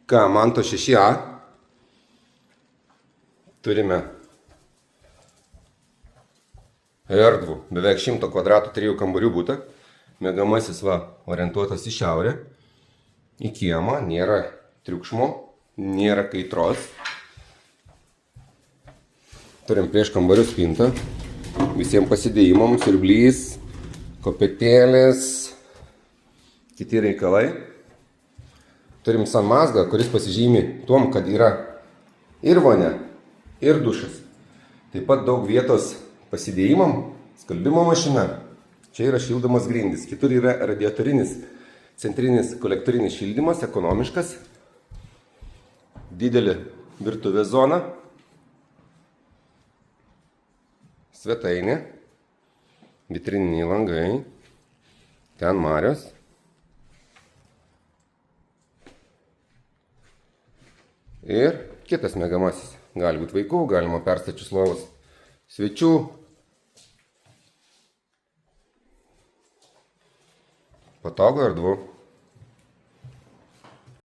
Ką, Manto 6A. Turime erdvų, beveik 100 kvadratų 3 kambarių butą. Miegamasis orientuotas į šiaurę, į kiemą, nėra triukšmo, nėra kaitros. Turim prieš kambarių spintą, visiems pasidėjimams, siurblys, kopėtėlės, kiti reikalai. Turim sanmazgą, kuris pasižymi tuom, kad yra ir vonia, ir dušas. Taip pat daug vietos pasidėjimam, skalbimo mašina. Čia yra šildomas grindys. Kitur yra radiatorinis, centrinis kolektorinis šildymas, ekonomiškas. Didelė virtuvės zona. Svetainė. Vitrininiai langai. Ten marios. Ir kitas miegamasis. Gali būti vaikų, galima perstačius lovos svečių. Patogu erdvu.